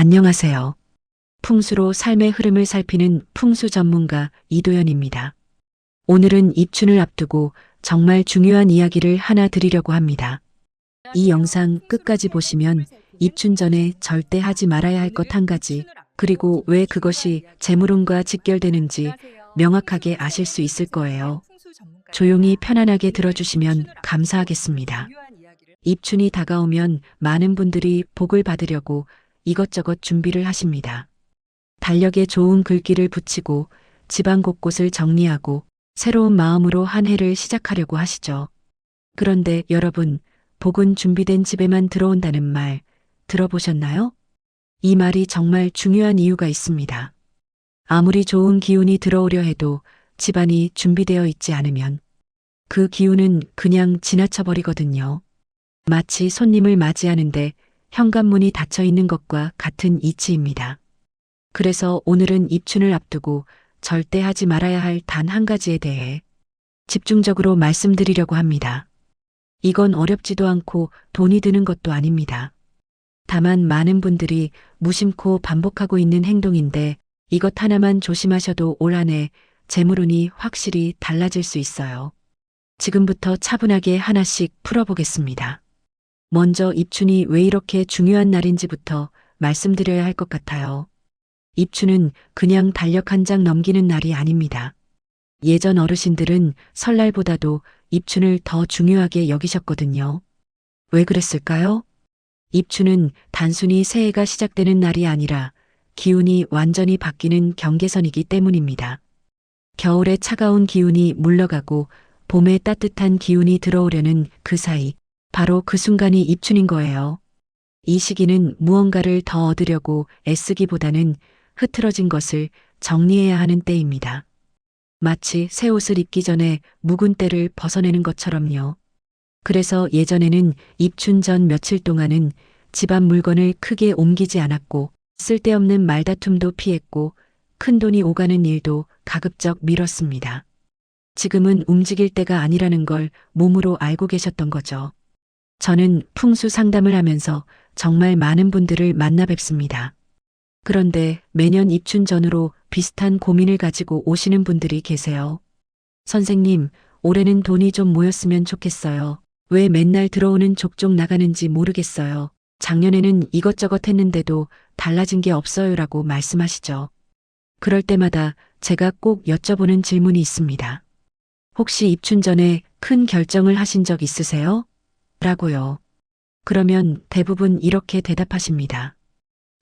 안녕하세요. 풍수로 삶의 흐름을 살피는 풍수 전문가 이도연입니다. 오늘은 입춘을 앞두고 정말 중요한 이야기를 하나 드리려고 합니다. 이 영상 끝까지 보시면 입춘 전에 절대 하지 말아야 할 것 한 가지, 그리고 왜 그것이 재물운과 직결되는지 명확하게 아실 수 있을 거예요. 조용히 편안하게 들어주시면 감사하겠습니다. 입춘이 다가오면 많은 분들이 복을 받으려고 이것저것 준비를 하십니다. 달력에 좋은 글귀를 붙이고 집안 곳곳을 정리하고 새로운 마음으로 한 해를 시작하려고 하시죠. 그런데 여러분, 복은 준비된 집에만 들어온다는 말 들어보셨나요? 이 말이 정말 중요한 이유가 있습니다. 아무리 좋은 기운이 들어오려 해도 집안이 준비되어 있지 않으면 그 기운은 그냥 지나쳐 버리거든요. 마치 손님을 맞이하는데 현관문이 닫혀 있는 것과 같은 이치입니다. 그래서 오늘은 입춘을 앞두고 절대 하지 말아야 할 단 한 가지에 대해 집중적으로 말씀드리려고 합니다. 이건 어렵지도 않고 돈이 드는 것도 아닙니다. 다만 많은 분들이 무심코 반복하고 있는 행동인데 이것 하나만 조심하셔도 올 한 해 재물운이 확실히 달라질 수 있어요. 지금부터 차분하게 하나씩 풀어보겠습니다. 먼저 입춘이 왜 이렇게 중요한 날인지부터 말씀드려야 할 것 같아요. 입춘은 그냥 달력 한 장 넘기는 날이 아닙니다. 예전 어르신들은 설날보다도 입춘을 더 중요하게 여기셨거든요. 왜 그랬을까요? 입춘은 단순히 새해가 시작되는 날이 아니라 기운이 완전히 바뀌는 경계선이기 때문입니다. 겨울의 차가운 기운이 물러가고 봄의 따뜻한 기운이 들어오려는 그 사이, 바로 그 순간이 입춘인 거예요. 이 시기는 무언가를 더 얻으려고 애쓰기보다는 흐트러진 것을 정리해야 하는 때입니다. 마치 새 옷을 입기 전에 묵은 때를 벗어내는 것처럼요. 그래서 예전에는 입춘 전 며칠 동안은 집안 물건을 크게 옮기지 않았고 쓸데없는 말다툼도 피했고 큰돈이 오가는 일도 가급적 미뤘습니다. 지금은 움직일 때가 아니라는 걸 몸으로 알고 계셨던 거죠. 저는 풍수 상담을 하면서 정말 많은 분들을 만나 뵙습니다. 그런데 매년 입춘 전후로 비슷한 고민을 가지고 오시는 분들이 계세요. 선생님, 올해는 돈이 좀 모였으면 좋겠어요. 왜 맨날 들어오는 족족 나가는지 모르겠어요. 작년에는 이것저것 했는데도 달라진 게 없어요라고 말씀하시죠. 그럴 때마다 제가 꼭 여쭤보는 질문이 있습니다. 혹시 입춘 전에 큰 결정을 하신 적 있으세요? 라고요. 그러면 대부분 이렇게 대답하십니다.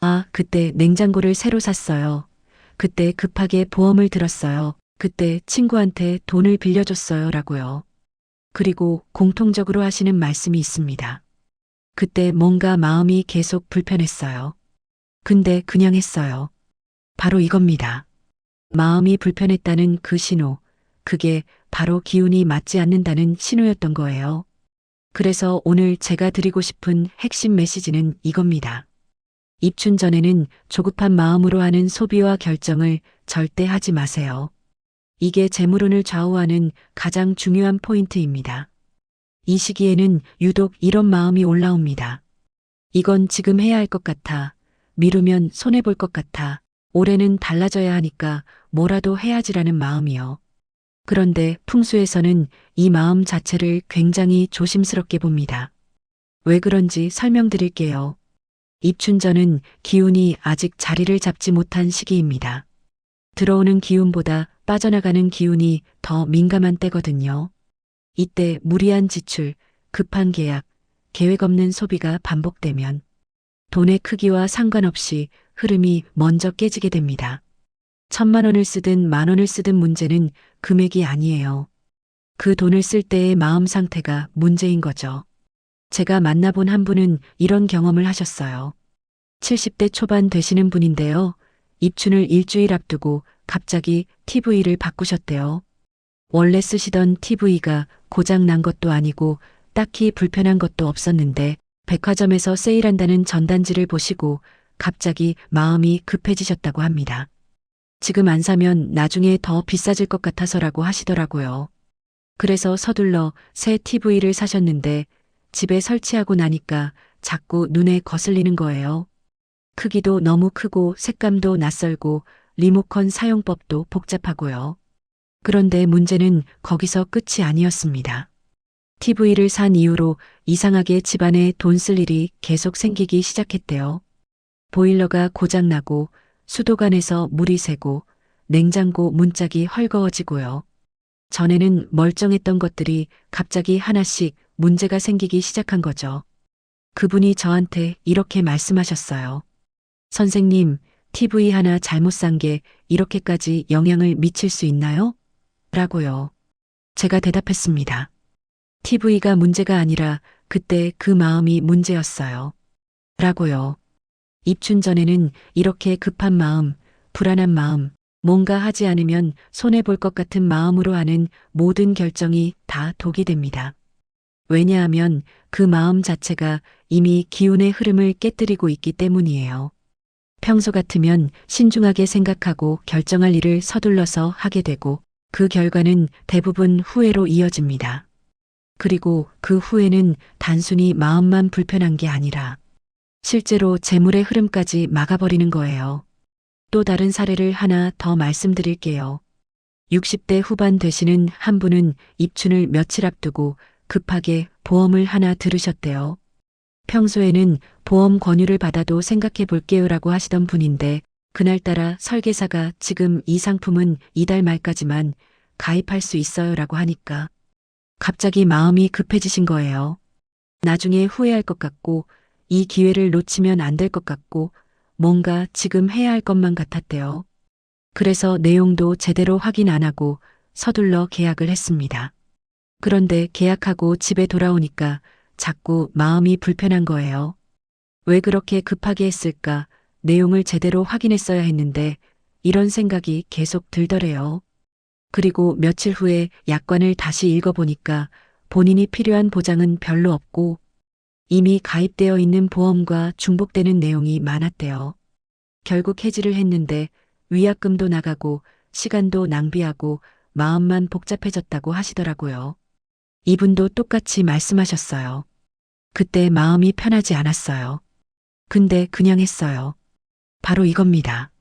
아, 그때 냉장고를 새로 샀어요. 그때 급하게 보험을 들었어요. 그때 친구한테 돈을 빌려줬어요. 라고요. 그리고 공통적으로 하시는 말씀이 있습니다. 그때 뭔가 마음이 계속 불편했어요. 근데 그냥 했어요. 바로 이겁니다. 마음이 불편했다는 그 신호, 그게 바로 기운이 맞지 않는다는 신호였던 거예요. 그래서 오늘 제가 드리고 싶은 핵심 메시지는 이겁니다. 입춘 전에는 조급한 마음으로 하는 소비와 결정을 절대 하지 마세요. 이게 재물운을 좌우하는 가장 중요한 포인트입니다. 이 시기에는 유독 이런 마음이 올라옵니다. 이건 지금 해야 할 것 같아. 미루면 손해볼 것 같아. 올해는 달라져야 하니까 뭐라도 해야지라는 마음이요. 그런데 풍수에서는 이 마음 자체를 굉장히 조심스럽게 봅니다. 왜 그런지 설명드릴게요. 입춘전은 기운이 아직 자리를 잡지 못한 시기입니다. 들어오는 기운보다 빠져나가는 기운이 더 민감한 때거든요. 이때 무리한 지출, 급한 계약, 계획 없는 소비가 반복되면 돈의 크기와 상관없이 흐름이 먼저 깨지게 됩니다. 1,000만 원을 쓰든 10,000원을 쓰든 문제는 금액이 아니에요. 그 돈을 쓸 때의 마음 상태가 문제인 거죠. 제가 만나본 한 분은 이런 경험을 하셨어요. 70대 초반 되시는 분인데요. 입춘을 일주일 앞두고 갑자기 TV를 바꾸셨대요. 원래 쓰시던 TV가 고장 난 것도 아니고 딱히 불편한 것도 없었는데 백화점에서 세일한다는 전단지를 보시고 갑자기 마음이 급해지셨다고 합니다. 지금 안 사면 나중에 더 비싸질 것 같아서라고 하시더라고요. 그래서 서둘러 새 TV를 사셨는데 집에 설치하고 나니까 자꾸 눈에 거슬리는 거예요. 크기도 너무 크고 색감도 낯설고 리모컨 사용법도 복잡하고요. 그런데 문제는 거기서 끝이 아니었습니다. TV를 산 이후로 이상하게 집안에 돈 쓸 일이 계속 생기기 시작했대요. 보일러가 고장나고 수도관에서 물이 새고 냉장고 문짝이 헐거워지고요. 전에는 멀쩡했던 것들이 갑자기 하나씩 문제가 생기기 시작한 거죠. 그분이 저한테 이렇게 말씀하셨어요. 선생님, TV 하나 잘못 산 게 이렇게까지 영향을 미칠 수 있나요? 라고요. 제가 대답했습니다. TV가 문제가 아니라 그때 그 마음이 문제였어요. 라고요. 입춘 전에는 이렇게 급한 마음, 불안한 마음, 뭔가 하지 않으면 손해볼 것 같은 마음으로 하는 모든 결정이 다 독이 됩니다. 왜냐하면 그 마음 자체가 이미 기운의 흐름을 깨뜨리고 있기 때문이에요. 평소 같으면 신중하게 생각하고 결정할 일을 서둘러서 하게 되고 그 결과는 대부분 후회로 이어집니다. 그리고 그 후회는 단순히 마음만 불편한 게 아니라 실제로 재물의 흐름까지 막아버리는 거예요. 또 다른 사례를 하나 더 말씀드릴게요. 60대 후반 되시는 한 분은 입춘을 며칠 앞두고 급하게 보험을 하나 들으셨대요. 평소에는 보험 권유를 받아도 생각해 볼게요라고 하시던 분인데 그날따라 설계사가 지금 이 상품은 이달 말까지만 가입할 수 있어요라고 하니까 갑자기 마음이 급해지신 거예요. 나중에 후회할 것 같고 이 기회를 놓치면 안 될 것 같고 뭔가 지금 해야 할 것만 같았대요. 그래서 내용도 제대로 확인 안 하고 서둘러 계약을 했습니다. 그런데 계약하고 집에 돌아오니까 자꾸 마음이 불편한 거예요. 왜 그렇게 급하게 했을까? 내용을 제대로 확인했어야 했는데 이런 생각이 계속 들더래요. 그리고 며칠 후에 약관을 다시 읽어보니까 본인이 필요한 보장은 별로 없고 이미 가입되어 있는 보험과 중복되는 내용이 많았대요. 결국 해지를 했는데 위약금도 나가고 시간도 낭비하고 마음만 복잡해졌다고 하시더라고요. 이분도 똑같이 말씀하셨어요. 그때 마음이 편하지 않았어요. 근데 그냥 했어요. 바로 이겁니다.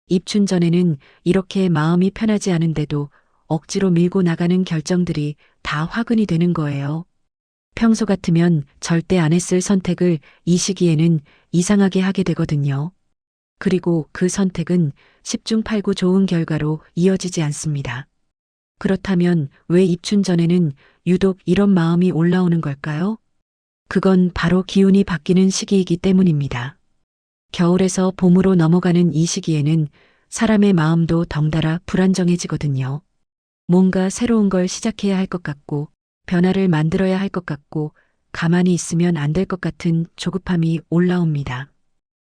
입춘 전에는 이렇게 마음이 편하지 않은데도 억지로 밀고 나가는 결정들이 다 화근이 되는 거예요. 평소 같으면 절대 안 했을 선택을 이 시기에는 이상하게 하게 되거든요. 그리고 그 선택은 10중 8구 좋은 결과로 이어지지 않습니다. 그렇다면 왜 입춘 전에는 유독 이런 마음이 올라오는 걸까요? 그건 바로 기운이 바뀌는 시기이기 때문입니다. 겨울에서 봄으로 넘어가는 이 시기에는 사람의 마음도 덩달아 불안정해지거든요. 뭔가 새로운 걸 시작해야 할 것 같고 변화를 만들어야 할 것 같고 가만히 있으면 안 될 것 같은 조급함이 올라옵니다.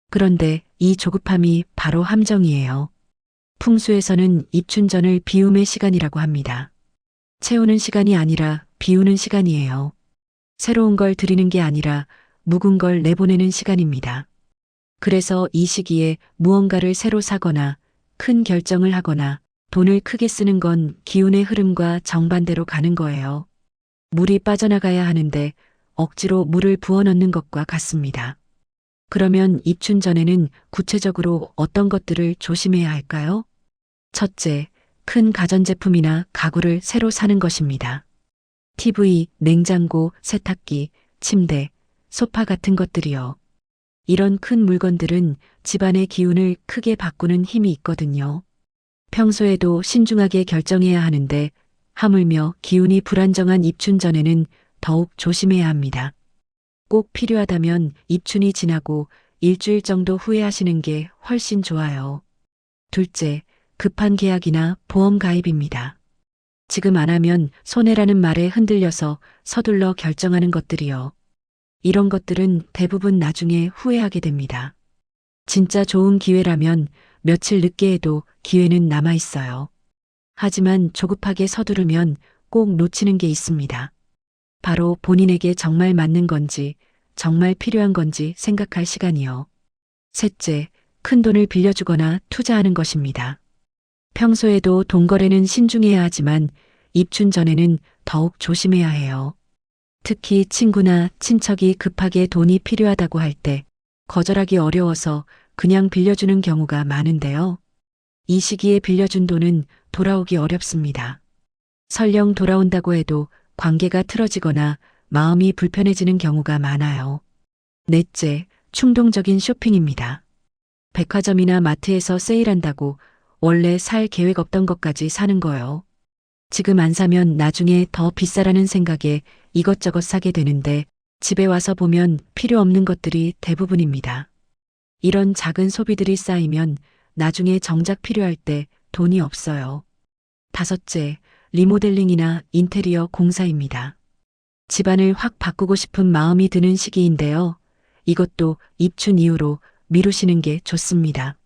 그런데 이 조급함이 바로 함정이에요. 풍수에서는 입춘전을 비움의 시간이라고 합니다. 채우는 시간이 아니라 비우는 시간이에요. 새로운 걸 들이는 게 아니라 묵은 걸 내보내는 시간입니다. 그래서 이 시기에 무언가를 새로 사거나 큰 결정을 하거나 돈을 크게 쓰는 건 기운의 흐름과 정반대로 가는 거예요. 물이 빠져나가야 하는데 억지로 물을 부어 넣는 것과 같습니다. 그러면 입춘 전에는 구체적으로 어떤 것들을 조심해야 할까요? 첫째, 큰 가전제품이나 가구를 새로 사는 것입니다. TV, 냉장고, 세탁기, 침대, 소파 같은 것들이요. 이런 큰 물건들은 집안의 기운을 크게 바꾸는 힘이 있거든요. 평소에도 신중하게 결정해야 하는데 하물며 기운이 불안정한 입춘 전에는 더욱 조심해야 합니다. 꼭 필요하다면 입춘이 지나고 일주일 정도 후에 하시는 게 훨씬 좋아요. 둘째, 급한 계약이나 보험 가입입니다. 지금 안 하면 손해라는 말에 흔들려서 서둘러 결정하는 것들이요. 이런 것들은 대부분 나중에 후회하게 됩니다. 진짜 좋은 기회라면 며칠 늦게 해도 기회는 남아 있어요. 하지만 조급하게 서두르면 꼭 놓치는 게 있습니다. 바로 본인에게 정말 맞는 건지, 정말 필요한 건지 생각할 시간이요. 셋째, 큰 돈을 빌려주거나 투자하는 것입니다. 평소에도 돈 거래는 신중해야 하지만 입춘 전에는 더욱 조심해야 해요. 특히 친구나 친척이 급하게 돈이 필요하다고 할 때 거절하기 어려워서 그냥 빌려주는 경우가 많은데요. 이 시기에 빌려준 돈은 돌아오기 어렵습니다. 설령 돌아온다고 해도 관계가 틀어지거나 마음이 불편해지는 경우가 많아요. 넷째, 충동적인 쇼핑입니다. 백화점이나 마트에서 세일한다고 원래 살 계획 없던 것까지 사는 거요. 지금 안 사면 나중에 더 비싸라는 생각에 이것저것 사게 되는데 집에 와서 보면 필요 없는 것들이 대부분입니다. 이런 작은 소비들이 쌓이면 나중에 정작 필요할 때 돈이 없어요. 다섯째, 리모델링이나 인테리어 공사입니다. 집안을 확 바꾸고 싶은 마음이 드는 시기인데요. 이것도 입춘 이후로 미루시는 게 좋습니다.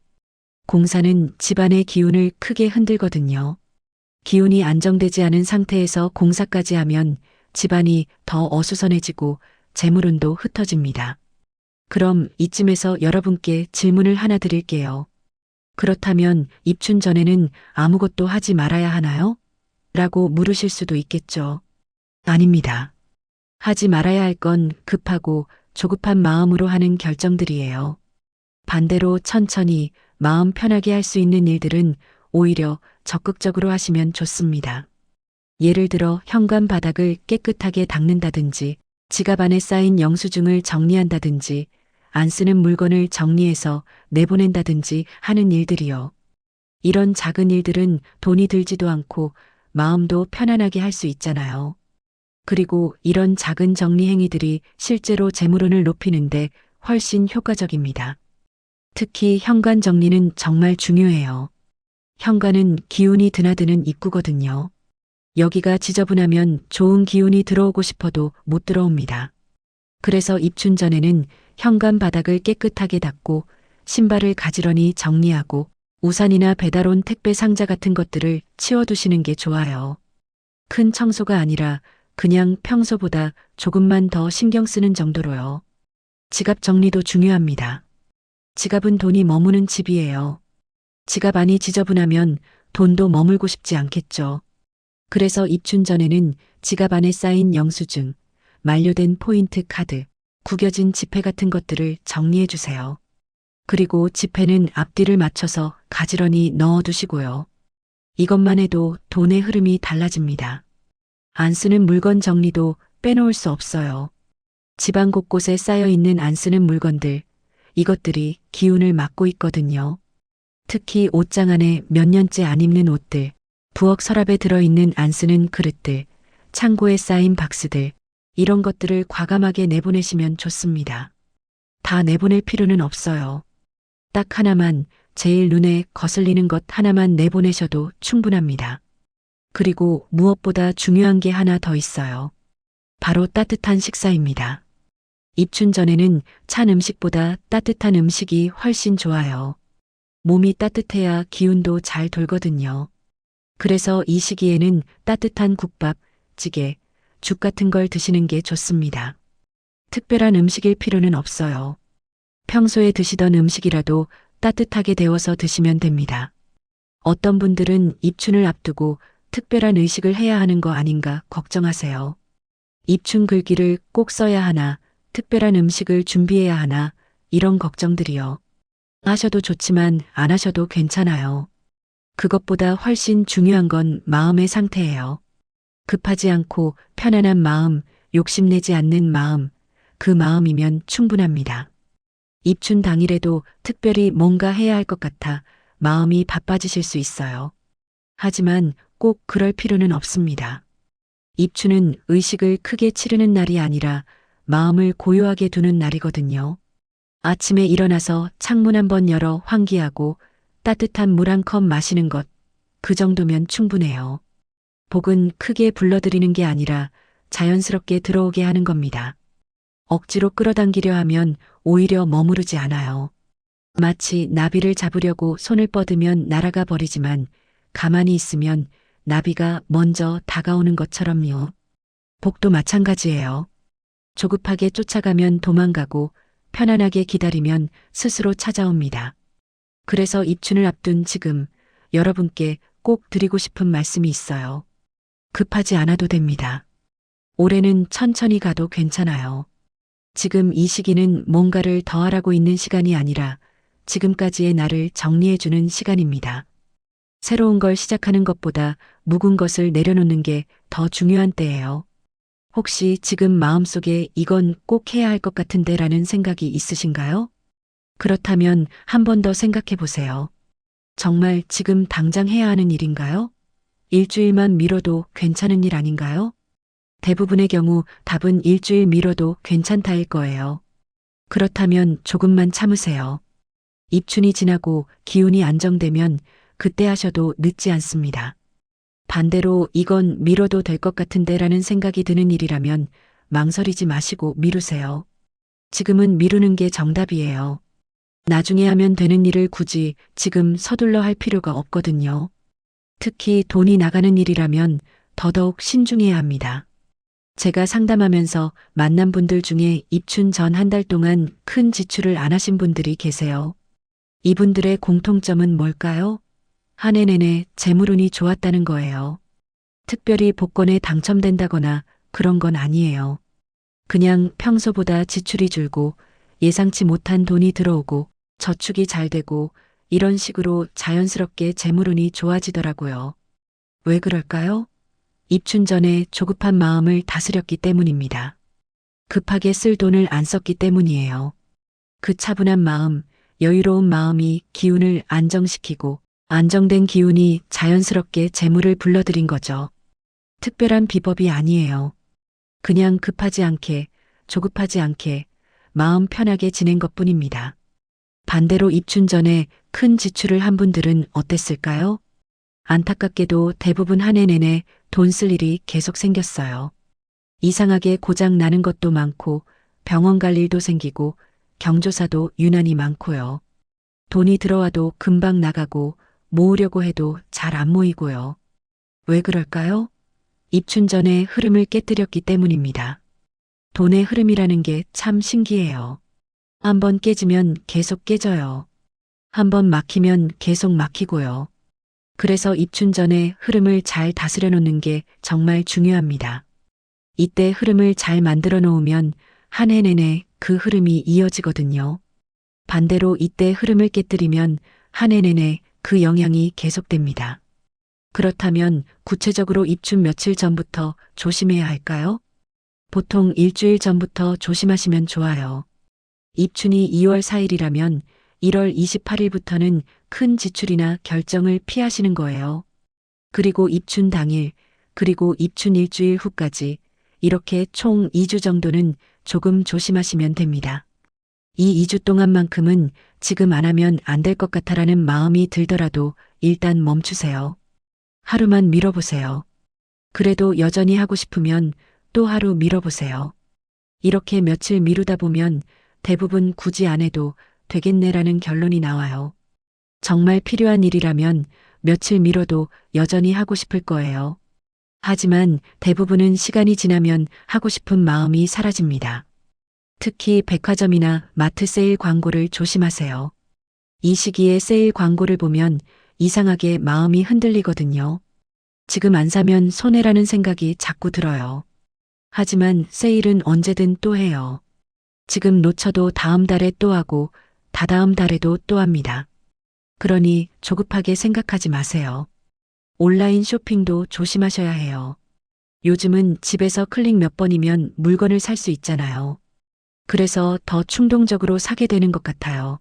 공사는 집안의 기운을 크게 흔들거든요. 기운이 안정되지 않은 상태에서 공사까지 하면 집안이 더 어수선해지고 재물운도 흩어집니다. 그럼 이쯤에서 여러분께 질문을 하나 드릴게요. 그렇다면 입춘 전에는 아무것도 하지 말아야 하나요? 라고 물으실 수도 있겠죠. 아닙니다. 하지 말아야 할 건 급하고 조급한 마음으로 하는 결정들이에요. 반대로 천천히 마음 편하게 할 수 있는 일들은 오히려 적극적으로 하시면 좋습니다. 예를 들어 현관 바닥을 깨끗하게 닦는다든지, 지갑 안에 쌓인 영수증을 정리한다든지, 안 쓰는 물건을 정리해서 내보낸다든지 하는 일들이요. 이런 작은 일들은 돈이 들지도 않고 마음도 편안하게 할 수 있잖아요. 그리고 이런 작은 정리 행위들이 실제로 재물운을 높이는데 훨씬 효과적입니다. 특히 현관 정리는 정말 중요해요. 현관은 기운이 드나드는 입구거든요. 여기가 지저분하면 좋은 기운이 들어오고 싶어도 못 들어옵니다. 그래서 입춘 전에는 현관 바닥을 깨끗하게 닦고 신발을 가지런히 정리하고 우산이나 배달 온 택배 상자 같은 것들을 치워두시는 게 좋아요. 큰 청소가 아니라 그냥 평소보다 조금만 더 신경 쓰는 정도로요. 지갑 정리도 중요합니다. 지갑은 돈이 머무는 집이에요. 지갑 안이 지저분하면 돈도 머물고 싶지 않겠죠. 그래서 입춘 전에는 지갑 안에 쌓인 영수증, 만료된 포인트 카드, 구겨진 지폐 같은 것들을 정리해 주세요. 그리고 지폐는 앞뒤를 맞춰서 가지런히 넣어두시고요. 이것만 해도 돈의 흐름이 달라집니다. 안 쓰는 물건 정리도 빼놓을 수 없어요. 집안 곳곳에 쌓여 있는 안 쓰는 물건들, 이것들이 기운을 막고 있거든요. 특히 옷장 안에 몇 년째 안 입는 옷들, 부엌 서랍에 들어있는 안 쓰는 그릇들, 창고에 쌓인 박스들, 이런 것들을 과감하게 내보내시면 좋습니다. 다 내보낼 필요는 없어요. 딱 하나만, 제일 눈에 거슬리는 것 하나만 내보내셔도 충분합니다. 그리고 무엇보다 중요한 게 하나 더 있어요. 바로 따뜻한 식사입니다. 입춘 전에는 찬 음식보다 따뜻한 음식이 훨씬 좋아요. 몸이 따뜻해야 기운도 잘 돌거든요. 그래서 이 시기에는 따뜻한 국밥, 찌개, 죽 같은 걸 드시는 게 좋습니다. 특별한 음식일 필요는 없어요. 평소에 드시던 음식이라도 따뜻하게 데워서 드시면 됩니다. 어떤 분들은 입춘을 앞두고 특별한 의식을 해야 하는 거 아닌가 걱정하세요. 입춘 글귀를 꼭 써야 하나, 특별한 음식을 준비해야 하나, 이런 걱정들이요. 하셔도 좋지만 안 하셔도 괜찮아요. 그것보다 훨씬 중요한 건 마음의 상태예요. 급하지 않고 편안한 마음, 욕심내지 않는 마음, 그 마음이면 충분합니다. 입춘 당일에도 특별히 뭔가 해야 할 것 같아 마음이 바빠지실 수 있어요. 하지만 꼭 그럴 필요는 없습니다. 입춘은 의식을 크게 치르는 날이 아니라 마음을 고요하게 두는 날이거든요. 아침에 일어나서 창문 한번 열어 환기하고 따뜻한 물 한 컵 마시는 것, 그 정도면 충분해요. 복은 크게 불러들이는 게 아니라 자연스럽게 들어오게 하는 겁니다. 억지로 끌어당기려 하면 오히려 머무르지 않아요. 마치 나비를 잡으려고 손을 뻗으면 날아가 버리지만 가만히 있으면 나비가 먼저 다가오는 것처럼요. 복도 마찬가지예요. 조급하게 쫓아가면 도망가고 편안하게 기다리면 스스로 찾아옵니다. 그래서 입춘을 앞둔 지금 여러분께 꼭 드리고 싶은 말씀이 있어요. 급하지 않아도 됩니다. 올해는 천천히 가도 괜찮아요. 지금 이 시기는 뭔가를 더 하라고 있는 시간이 아니라 지금까지의 나를 정리해주는 시간입니다. 새로운 걸 시작하는 것보다 묵은 것을 내려놓는 게 더 중요한 때예요. 혹시 지금 마음속에 이건 꼭 해야 할 것 같은데 라는 생각이 있으신가요? 그렇다면 한 번 더 생각해 보세요. 정말 지금 당장 해야 하는 일인가요? 일주일만 미뤄도 괜찮은 일 아닌가요? 대부분의 경우 답은 일주일 미뤄도 괜찮다일 거예요. 그렇다면 조금만 참으세요. 입춘이 지나고 기운이 안정되면 그때 하셔도 늦지 않습니다. 반대로 이건 미뤄도 될 것 같은데 라는 생각이 드는 일이라면 망설이지 마시고 미루세요. 지금은 미루는 게 정답이에요. 나중에 하면 되는 일을 굳이 지금 서둘러 할 필요가 없거든요. 특히 돈이 나가는 일이라면 더더욱 신중해야 합니다. 제가 상담하면서 만난 분들 중에 입춘 전 한 달 동안 큰 지출을 안 하신 분들이 계세요. 이분들의 공통점은 뭘까요? 한 해 내내 재물운이 좋았다는 거예요. 특별히 복권에 당첨된다거나 그런 건 아니에요. 그냥 평소보다 지출이 줄고 예상치 못한 돈이 들어오고 저축이 잘 되고 이런 식으로 자연스럽게 재물운이 좋아지더라고요. 왜 그럴까요? 입춘 전에 조급한 마음을 다스렸기 때문입니다. 급하게 쓸 돈을 안 썼기 때문이에요. 그 차분한 마음, 여유로운 마음이 기운을 안정시키고 안정된 기운이 자연스럽게 재물을 불러들인 거죠. 특별한 비법이 아니에요. 그냥 급하지 않게, 조급하지 않게, 마음 편하게 지낸 것뿐입니다. 반대로 입춘 전에 큰 지출을 한 분들은 어땠을까요? 안타깝게도 대부분 한 해 내내 돈 쓸 일이 계속 생겼어요. 이상하게 고장 나는 것도 많고 병원 갈 일도 생기고 경조사도 유난히 많고요. 돈이 들어와도 금방 나가고 모으려고 해도 잘 안 모이고요. 왜 그럴까요? 입춘 전에 흐름을 깨뜨렸기 때문입니다. 돈의 흐름이라는 게 참 신기해요. 한번 깨지면 계속 깨져요. 한번 막히면 계속 막히고요. 그래서 입춘 전에 흐름을 잘 다스려 놓는 게 정말 중요합니다. 이때 흐름을 잘 만들어 놓으면 한 해 내내 그 흐름이 이어지거든요. 반대로 이때 흐름을 깨뜨리면 한 해 내내 그 영향이 계속됩니다. 그렇다면 구체적으로 입춘 며칠 전부터 조심해야 할까요? 보통 일주일 전부터 조심하시면 좋아요. 입춘이 2월 4일이라면 1월 28일부터는 큰 지출이나 결정을 피하시는 거예요. 그리고 입춘 당일, 그리고 입춘 일주일 후까지 이렇게 총 2주 정도는 조금 조심하시면 됩니다. 이 2주 동안만큼은 지금 안 하면 안 될 것 같아라는 마음이 들더라도 일단 멈추세요. 하루만 미뤄보세요. 그래도 여전히 하고 싶으면 또 하루 미뤄보세요. 이렇게 며칠 미루다 보면 대부분 굳이 안 해도 되겠네라는 결론이 나와요. 정말 필요한 일이라면 며칠 미뤄도 여전히 하고 싶을 거예요. 하지만 대부분은 시간이 지나면 하고 싶은 마음이 사라집니다. 특히 백화점이나 마트 세일 광고를 조심하세요. 이 시기에 세일 광고를 보면 이상하게 마음이 흔들리거든요. 지금 안 사면 손해라는 생각이 자꾸 들어요. 하지만 세일은 언제든 또 해요. 지금 놓쳐도 다음 달에 또 하고 다다음 달에도 또 합니다. 그러니 조급하게 생각하지 마세요. 온라인 쇼핑도 조심하셔야 해요. 요즘은 집에서 클릭 몇 번이면 물건을 살 수 있잖아요. 그래서 더 충동적으로 사게 되는 것 같아요.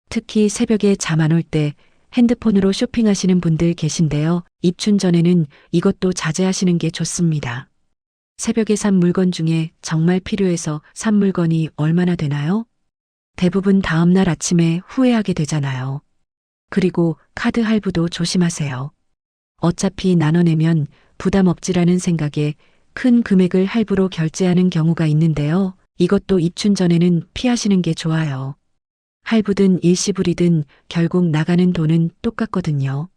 특히 새벽에 잠 안 올 때 핸드폰으로 쇼핑하시는 분들 계신데요. 입춘 전에는 이것도 자제하시는 게 좋습니다. 새벽에 산 물건 중에 정말 필요해서 산 물건이 얼마나 되나요? 대부분 다음날 아침에 후회하게 되잖아요. 그리고 카드 할부도 조심하세요. 어차피 나눠내면 부담 없지라는 생각에 큰 금액을 할부로 결제하는 경우가 있는데요. 이것도 입춘 전에는 피하시는 게 좋아요. 할부든 일시불이든 결국 나가는 돈은 똑같거든요.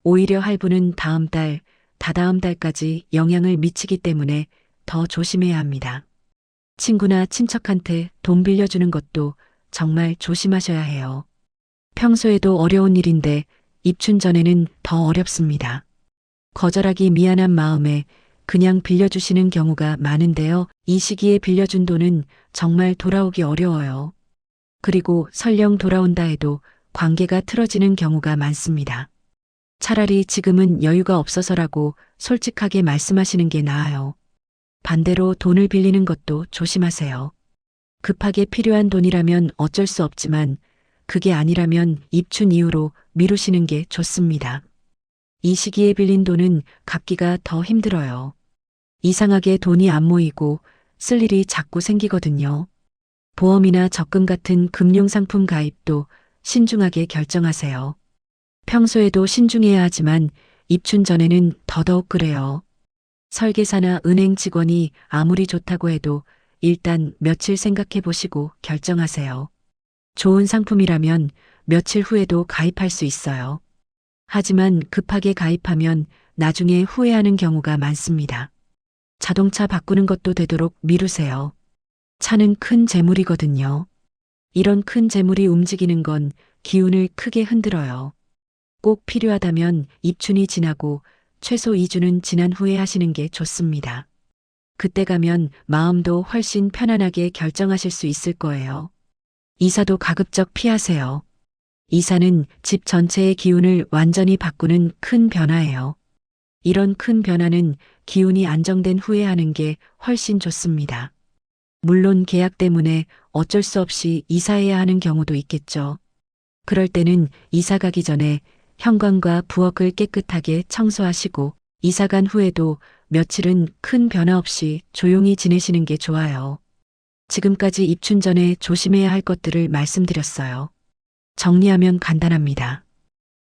오히려 할부는 다음 달, 다다음 달까지 영향을 미치기 때문에 더 조심해야 합니다. 친구나 친척한테 돈 빌려주는 것도 정말 조심하셔야 해요. 평소에도 어려운 일인데 입춘 전에는 더 어렵습니다. 거절하기 미안한 마음에 그냥 빌려주시는 경우가 많은데요. 이 시기에 빌려준 돈은 정말 돌아오기 어려워요. 그리고 설령 돌아온다 해도 관계가 틀어지는 경우가 많습니다. 차라리 지금은 여유가 없어서라고 솔직하게 말씀하시는 게 나아요. 반대로 돈을 빌리는 것도 조심하세요. 급하게 필요한 돈이라면 어쩔 수 없지만 그게 아니라면 입춘 이후로 미루시는 게 좋습니다. 이 시기에 빌린 돈은 갚기가 더 힘들어요. 이상하게 돈이 안 모이고 쓸 일이 자꾸 생기거든요. 보험이나 적금 같은 금융상품 가입도 신중하게 결정하세요. 평소에도 신중해야 하지만 입춘 전에는 더더욱 그래요. 설계사나 은행 직원이 아무리 좋다고 해도 일단 며칠 생각해 보시고 결정하세요. 좋은 상품이라면 며칠 후에도 가입할 수 있어요. 하지만 급하게 가입하면 나중에 후회하는 경우가 많습니다. 자동차 바꾸는 것도 되도록 미루세요. 차는 큰 재물이거든요. 이런 큰 재물이 움직이는 건 기운을 크게 흔들어요. 꼭 필요하다면 입춘이 지나고 최소 2주는 지난 후에 하시는 게 좋습니다. 그때 가면 마음도 훨씬 편안하게 결정하실 수 있을 거예요. 이사도 가급적 피하세요. 이사는 집 전체의 기운을 완전히 바꾸는 큰 변화예요. 이런 큰 변화는 기운이 안정된 후에 하는 게 훨씬 좋습니다. 물론 계약 때문에 어쩔 수 없이 이사해야 하는 경우도 있겠죠. 그럴 때는 이사 가기 전에 현관과 부엌을 깨끗하게 청소하시고 이사 간 후에도 며칠은 큰 변화 없이 조용히 지내시는 게 좋아요. 지금까지 입춘 전에 조심해야 할 것들을 말씀드렸어요. 정리하면 간단합니다.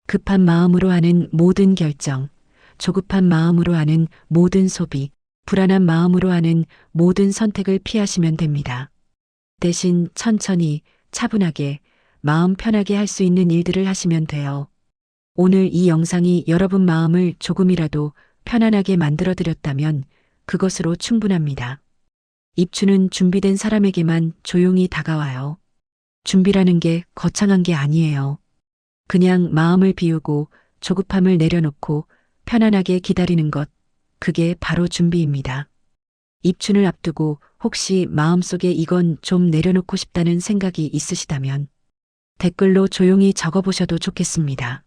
급한 마음으로 하는 모든 결정, 조급한 마음으로 하는 모든 소비, 불안한 마음으로 하는 모든 선택을 피하시면 됩니다. 대신 천천히, 차분하게, 마음 편하게 할 수 있는 일들을 하시면 돼요. 오늘 이 영상이 여러분 마음을 조금이라도 편안하게 만들어 드렸다면 그것으로 충분합니다. 입춘은 준비된 사람에게만 조용히 다가와요. 준비라는 게 거창한 게 아니에요. 그냥 마음을 비우고 조급함을 내려놓고 편안하게 기다리는 것, 그게 바로 준비입니다. 입춘을 앞두고 혹시 마음속에 이건 좀 내려놓고 싶다는 생각이 있으시다면 댓글로 조용히 적어보셔도 좋겠습니다.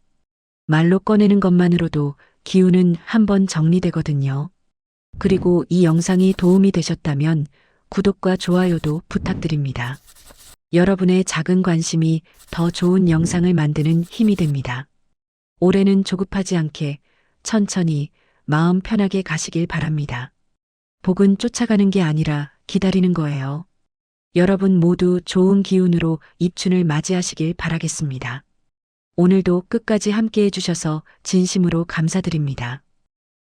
말로 꺼내는 것만으로도 기운은 한번 정리되거든요. 그리고 이 영상이 도움이 되셨다면 구독과 좋아요도 부탁드립니다. 여러분의 작은 관심이 더 좋은 영상을 만드는 힘이 됩니다. 올해는 조급하지 않게 천천히 마음 편하게 가시길 바랍니다. 복은 쫓아가는 게 아니라 기다리는 거예요. 여러분 모두 좋은 기운으로 입춘을 맞이하시길 바라겠습니다. 오늘도 끝까지 함께 해주셔서 진심으로 감사드립니다.